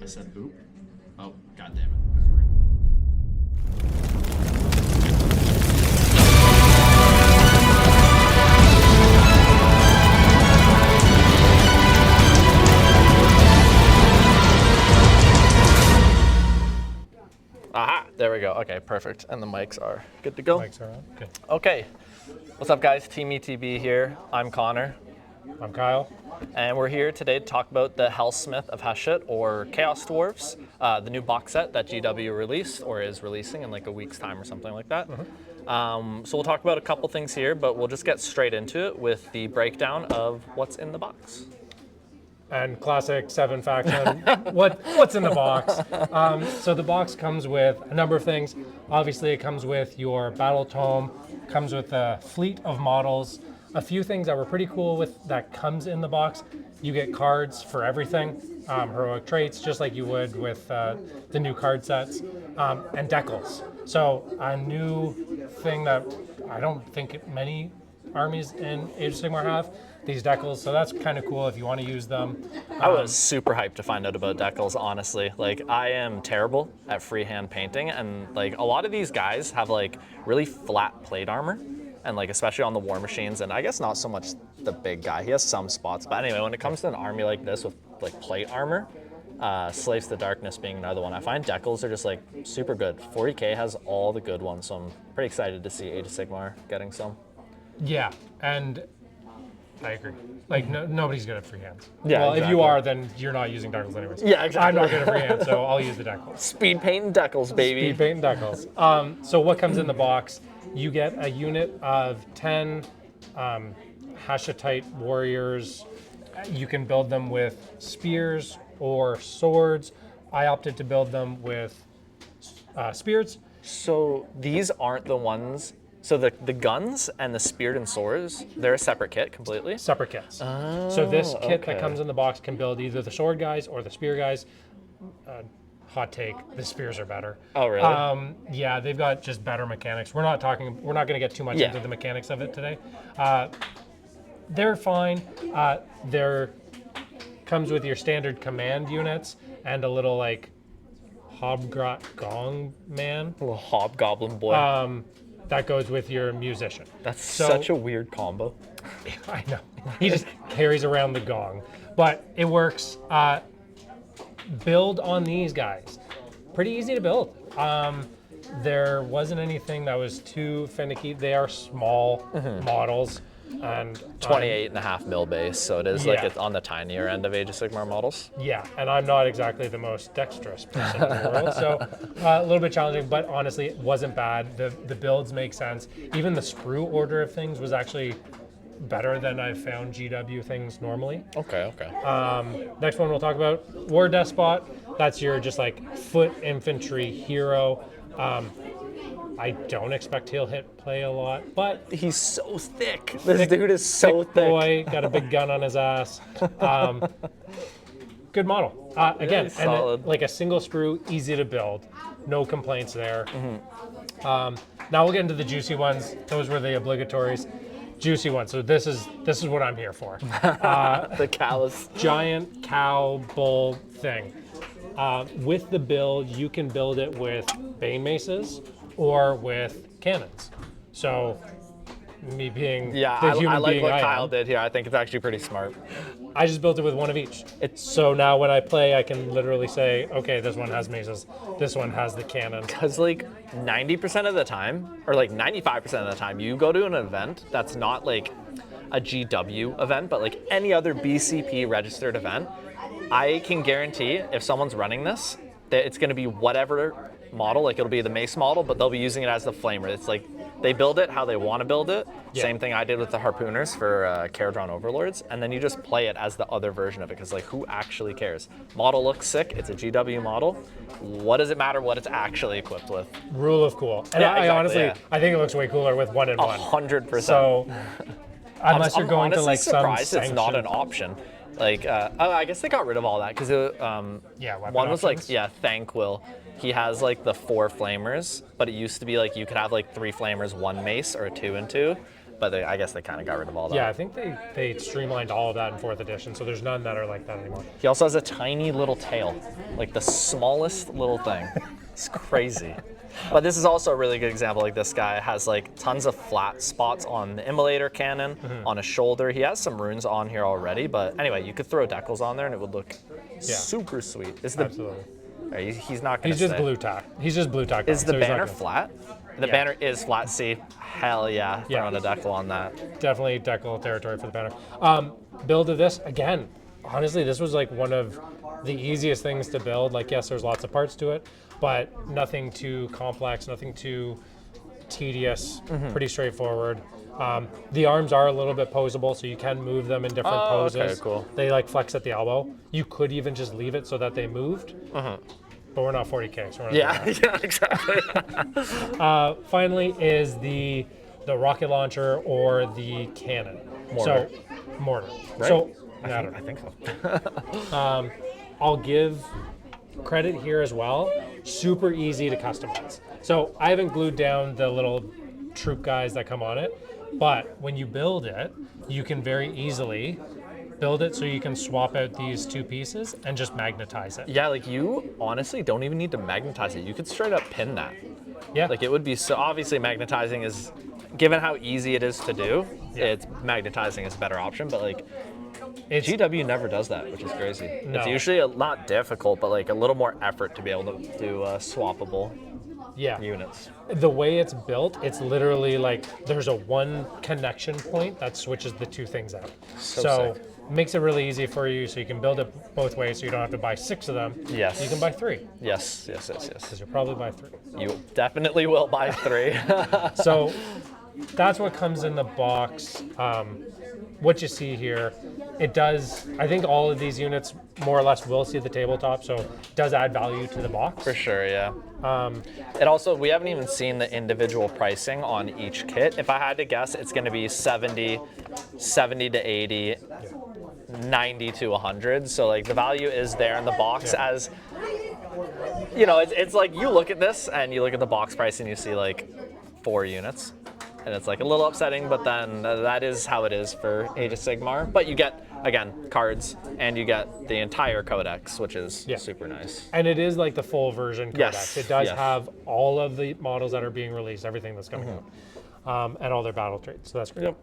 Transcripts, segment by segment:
said boop. Oh, god damn it. Aha, there we go. Okay, perfect. And the mics are good to go. Mics are on. Good. Okay, what's up guys? Team ETB here. I'm Connor. I'm Kyle. And we're here today to talk about the Helmsmiths of Hashut, or Chaos Dwarves, the new box set that GW released, or is releasing in like a week's time or something like that. So we'll talk about a couple things here, but we'll just get straight into it with the breakdown of what's in the box. And classic 7 faction. What's in the box? So the box comes with a number of things. Obviously, it comes with your battle tome, comes with a fleet of models. A few things that were pretty cool with that comes in the box. You get cards for everything, heroic traits, just like you would with the new card sets, and decals. So a new thing that I don't think many armies in Age of Sigmar have, these decals, so that's kind of cool if you want to use them. I was super hyped to find out about decals, honestly. Like, I am terrible at freehand painting, and like a lot of these guys have like really flat plate armor, and like especially on the war machines, and I guess not so much the big guy. He has some spots, but anyway, when it comes to an army like this with like plate armor, Slaves to the Darkness being another one, I find decals are just like super good. 40k has all the good ones, so I'm pretty excited to see Age of Sigmar getting some. Yeah, and I agree. Like, nobody's good at freehands. Yeah, well, exactly. if you are, then you're not using decals anyways. Yeah, exactly. I'm not good at freehand, so I'll use the decals. Speed paint and decals, baby. Speed paint and decals. So what comes in the box? You get a unit of 10 Hashutite warriors. You can build them with spears or swords. I opted to build them with spears. So these aren't the ones. So the guns and the spear and swords, they're a separate kit completely? Separate kits. Oh, So this kit okay. that comes in the box can build either the sword guys or the spear guys. Hot take, the spears are better. Oh, really? Yeah, they've got just better mechanics. We're not going to get too much into the mechanics of it today. They're fine. They're comes with your standard command units and a little like hobgong man. A little hobgoblin boy. That goes with your musician. That's such a weird combo. I know. He just carries around the gong. But it works. Build on these guys. Pretty easy to build. There wasn't anything that was too finicky. They are small models. And 28.5 mil base, so it is like it's on the tinier end of Age of Sigmar models. Yeah, and I'm not exactly the most dexterous person in the world, so a little bit challenging, but honestly, it wasn't bad. The builds make sense. Even the sprue order of things was actually better than I've found GW things normally. Okay. Next one we'll talk about, War Despot. That's your just like foot infantry hero. I don't expect he'll hit play a lot, but He's so thick. This dude is so thick. boy, got a big gun on his ass. Good model. Again, and solid. like a single sprue, easy to build. No complaints there. Now we'll get into the juicy ones. Those were the obligatories. Juicy ones. So this is what I'm here for. The callus. Giant cow bull thing. With the build, you can build it with Bane Maces or with cannons. So me being the human I like being what I Kyle am, did here. I think it's actually pretty smart. I just built it with one of each. So now when I play, I can literally say, okay, this one has maces, this one has the cannon. Because like 90% of the time, or like 95% of the time, you go to an event that's not like a GW event, but like any other BCP registered event, I can guarantee if someone's running this, that it's going to be whatever model, like it'll be the mace model, but they'll be using it as the flamer. It's like they build it how they want to build it. Yeah. Same thing I did with the harpooners for Caradron Overlords, and then you just play it as the other version of it, because like who actually cares? Model looks sick, it's a GW model. What does it matter what it's actually equipped with? Rule of cool. And Yeah, I exactly, honestly, yeah. I think it looks way cooler with 1 and 1. 100%. So unless you're I'm going to honestly like some surprised it's not an sanctioned- option. Like, I guess they got rid of all that because weapon one was options. like, Thanquil. He has like the 4 flamers, but it used to be like you could have like 3 flamers, 1 mace, or a 2 and 2. but I guess they kind of got rid of all that. Yeah, I think they streamlined all of that in 4th edition, so there's none that are like that anymore. He also has a tiny little tail, like the smallest little thing. It's crazy. But this is also a really good example. Like this guy has like tons of flat spots on the immolator cannon, on his shoulder. He has some runes on here already, but anyway, you could throw decals on there and it would look super sweet. Absolutely. He's not going to He's just blue tack. He's just blue tack. Is the so he's banner not flat? The banner is flat. See, hell yeah, throwing a decal on that. Definitely decal territory for the banner. Build of this, again, honestly, this was like one of the easiest things to build. Like, yes, there's lots of parts to it, but nothing too complex, nothing too tedious, pretty straightforward. The arms are a little bit posable, so you can move them in different poses. Okay, cool. They like flex at the elbow. You could even just leave it so that they moved. But we're not 40K, so we're not doing that. Exactly. Finally is the rocket launcher or the cannon. Mortar. So, mortar. Right? So, I think so. I'll give credit here as well. Super easy to customize. So I haven't glued down the little troop guys that come on it, but when you build it, you can very easily build it so you can swap out these 2 pieces and just magnetize it. Yeah, like you honestly don't even need to magnetize it. You could straight up pin that. Yeah. Like it would be so obviously magnetizing is, given how easy it is to do, it's magnetizing is a better option, but like GW never does that, which is crazy. No. It's usually not difficult, but like a little more effort to be able to do swappable units. The way it's built, it's literally like there's a one connection point that switches the 2 things out. So sick. Makes it really easy for you, so you can build it both ways, so you don't have to buy 6 of them. Yes. You can buy 3. Yes. Because you'll probably buy 3. You definitely will buy 3. So that's what comes in the box. What you see here, it does, I think all of these units more or less will see the tabletop, so it does add value to the box. For sure, yeah. It also, we haven't even seen the individual pricing on each kit. If I had to guess, it's going to be 70 to 80, 90 to 100. So like the value is there in the box as, you know, it's like you look at this and you look at the box price and you see like 4 units. And it's like a little upsetting, but then that is how it is for Age of Sigmar. But you get, again, cards, and you get the entire codex, which is super nice. And it is like the full version codex. Yes. It does have all of the models that are being released, everything that's coming out, and all their battle traits. So that's great.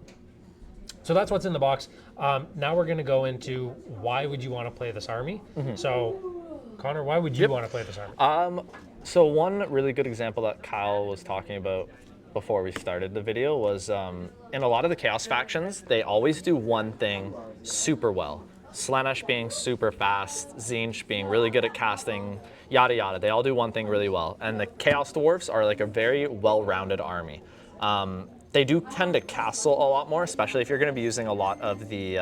So that's what's in the box. Now we're going to go into why would you want to play this army. So, Connor, why would you want to play this army? So one really good example that Kyle was talking about before we started the video was in a lot of the Chaos factions, they always do one thing super well. Slaanesh being super fast, Tzeentch being really good at casting, yada yada. They all do one thing really well. And the Chaos Dwarfs are like a very well-rounded army. They do tend to castle a lot more, especially if you're going to be using a lot of the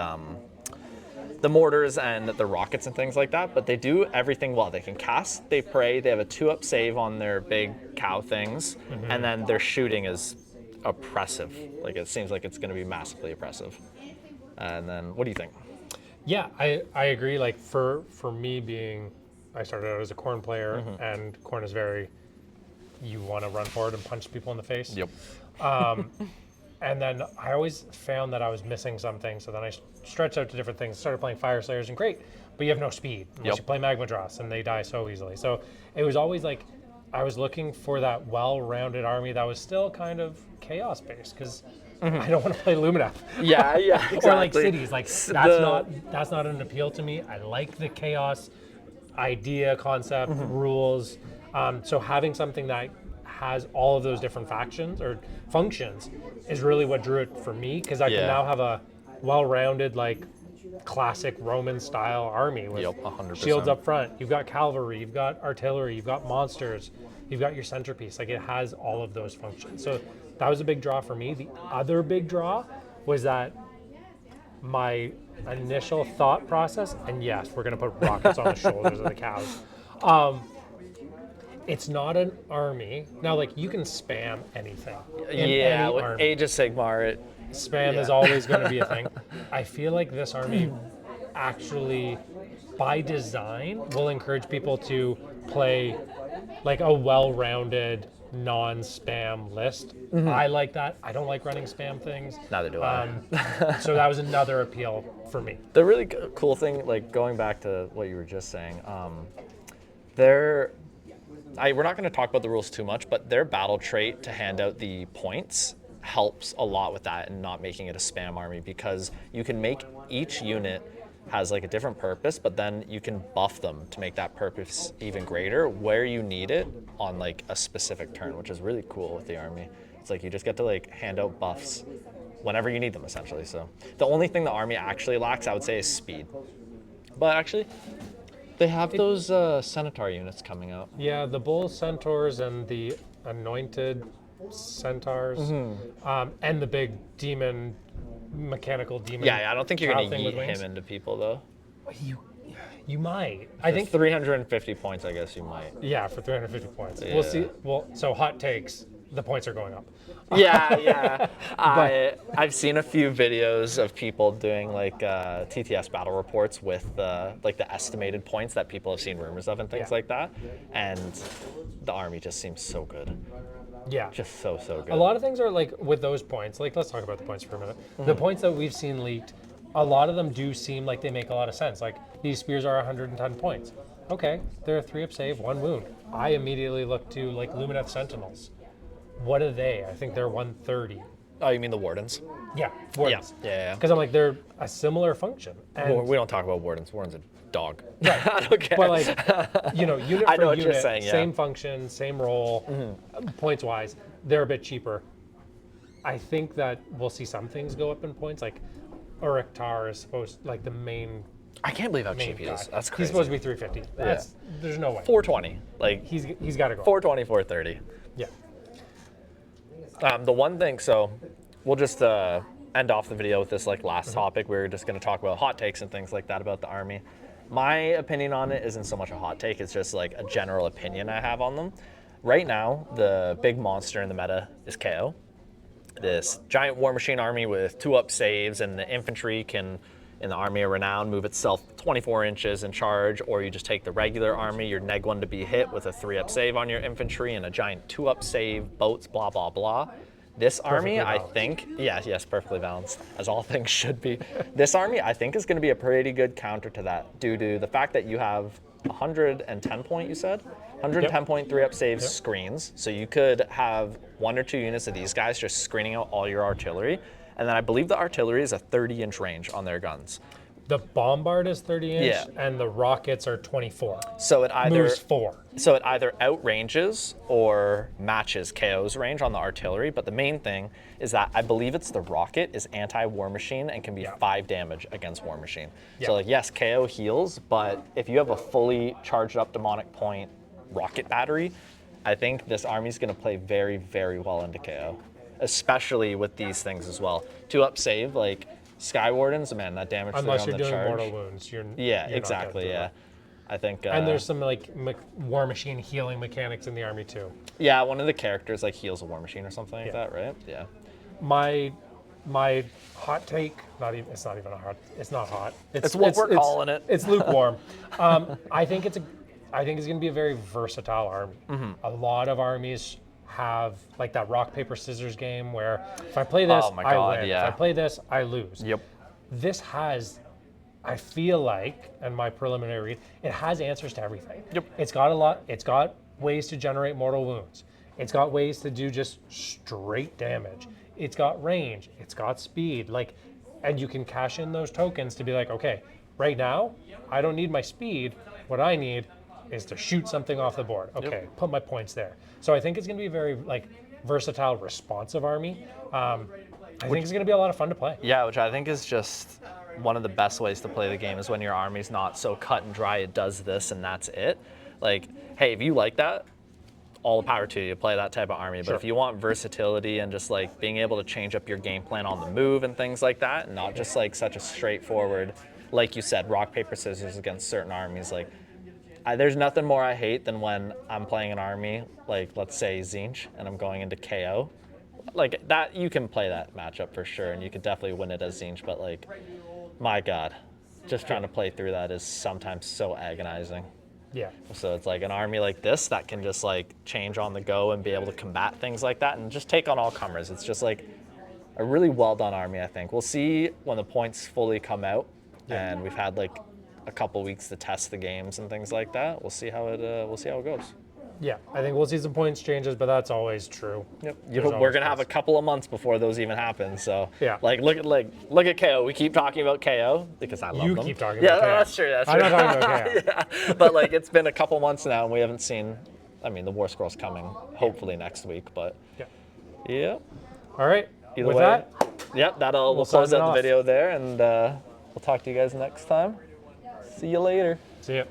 mortars and the rockets and things like that, but they do everything well. They can cast, they pray, they have a 2-up save on their big cow things, and then their shooting is oppressive. Like it seems like it's going to be massively oppressive. And then, what do you think? Yeah, I agree. Like for me being, I started out as a Khorne player, and Khorne is very, you want to run forward and punch people in the face. Yep. And then I always found that I was missing something, so then I stretched out to different things, started playing Fire Slayers, and great, but you have no speed unless you play Magma Dross, and they die so easily. So it was always like, I was looking for that well-rounded army that was still kind of chaos-based, because I don't want to play Lumineth. Yeah, exactly. Or like cities, like that's not an appeal to me. I like the chaos idea, concept, rules. So having something that has all of those different factions or functions is really what drew it for me, because I can now have a well-rounded, like classic Roman style army with 100%. shields up front. You've got cavalry, you've got artillery, you've got monsters, you've got your centerpiece. Like it has all of those functions. So that was a big draw for me. The other big draw was that my initial thought process, and yes, we're gonna put rockets on the shoulders of the cows. It's not an army. Now, like, you can spam anything. Yeah, with army. Age of Sigmar, Spam is always going to be a thing. I feel like this army actually, by design, will encourage people to play like a well-rounded, non-spam list. I like that. I don't like running spam things. Neither do I. So that was another appeal for me. The really cool thing, like going back to what you were just saying, we're not going to talk about the rules too much, but their battle trait to hand out the points helps a lot with that and not making it a spam army, because you can make each unit has like a different purpose, but then you can buff them to make that purpose even greater where you need it on like a specific turn, which is really cool with the army. It's like you just get to like hand out buffs whenever you need them, essentially. So the only thing the army actually lacks, I would say, is speed. But actually, they have those Centaur units coming out. Yeah, the Bull Centaurs and the Anointed Centaurs, and the big demon, mechanical demon. Yeah, I don't think you're going to thing with yeet wings. him into people, though. You might. I think 350 points, I guess you might. Yeah, for 350 points. Yeah. We'll see. Well, so hot takes, the points are going up. Yeah. I've seen a few videos of people doing like TTS battle reports with like the estimated points that people have seen rumors of and things like that, and the army just seems so good. Yeah. Just so good. A lot of things are like with those points, like let's talk about the points for a minute. The points that we've seen leaked, a lot of them do seem like they make a lot of sense. Like these spears are 110 points. Okay, they're a 3-up save, 1 wound. I immediately look to like Lumineth Sentinels. What are they? I think they're 130. Oh, you mean the Wardens? Yeah, Wardens. Yeah. Because I'm like, they're a similar function. And Well, we don't talk about Wardens. Wardens are dog. Right. I don't care. But like, unit I know for what you're unit, saying, yeah. same function, same role, points wise, they're a bit cheaper. I think that we'll see some things go up in points, like Uruktar is supposed, like the main I can't believe how cheap he guy. is. That's crazy. He's supposed to be 350. There's no way. 420. Like He's got to go. 420, 430. Yeah. The one thing, so we'll just end off the video with this like last topic. We're just going to talk about hot takes and things like that about the army. My opinion on it isn't so much a hot take, it's just like a general opinion I have on them. Right now, the big monster in the meta is KO. This giant war machine army with 2-up saves, and the infantry can, in the Army of Renown, move itself 24 inches in charge, or you just take the regular army, your neg 1 to be hit with a 3-up save on your infantry and a giant 2-up save, boats, blah, blah, blah. This army, I think, yes, perfectly balanced, as all things should be. This army, I think, is going to be a pretty good counter to that, due to the fact that you have 110 point, you said? 110 point 3-up saves screens, so you could have 1 or 2 units of these guys just screening out all your artillery, and then I believe the artillery is a 30-inch range on their guns. The Bombard is 30-inch, Yeah. and the rockets are 24. So it either Moves 4. So it either outranges or matches KO's range on the artillery, but the main thing is that I believe it's the rocket is anti-War Machine and can be 5 damage against War Machine. Yeah. So like, yes, KO heals, but if you have a fully charged up demonic point rocket battery, I think this army's going to play very, very well into KO, especially with these things as well. 2-up save, like Sky Wardens, man, that damage Unless on you're the doing charge. mortal wounds. You're Exactly, not yeah. I think. And there's some like War Machine healing mechanics in the army too. Yeah, one of the characters like heals a War Machine or something like that, right? Yeah. My hot take, it's not even a hot. It's not hot. It's what we're calling it. It's lukewarm. I think it's going to be a very versatile army. A lot of armies have like that rock paper scissors game where if I play this, I win. Yeah. If I play this, I lose. Yep. This has, I feel like, and my preliminary read, it has answers to everything. Yep. It's got a lot. It's got ways to generate mortal wounds. It's got ways to do just straight damage. It's got range. It's got speed. Like, and you can cash in those tokens to be like, okay, right now, I don't need my speed. What I need is to shoot something off the board. Okay, put my points there. So I think it's going to be a very like versatile, responsive army. I think it's going to be a lot of fun to play. Yeah, which I think is just one of the best ways to play the game is when your army's not so cut and dry. It does this and that's it. Like, hey, if you like that, all the power to you. Play that type of army. But if you want versatility and just like being able to change up your game plan on the move and things like that, and not just like such a straightforward, like you said, rock paper scissors against certain armies, like. There's nothing more I hate than when I'm playing an army, like let's say Tzeentch, and I'm going into KO. Like that, you can play that matchup for sure, and you could definitely win it as Tzeentch, but like, my God, just trying to play through that is sometimes so agonizing. Yeah. So it's like an army like this that can just like change on the go and be able to combat things like that and just take on all comers. It's just like a really well done army, I think. We'll see when the points fully come out, and we've had like a couple weeks to test the games and things like that. We'll see how it goes. Yeah, I think we'll see some points changes, but that's always true. Yep. There's We're always gonna have a points. couple of months before those even happen. So Yeah. like look at KO. We keep talking about KO because I love You them. keep talking yeah, about KO. that's true. That's I'm true. not talking about KO. Yeah. But like it's been a couple months now and we haven't seen. I mean, the War Scroll's coming hopefully next week, but Yeah. yeah. All right. Either With way, that, yep. We'll we'll close sign it out the off. video there, and we'll talk to you guys next time. See you later. see ya.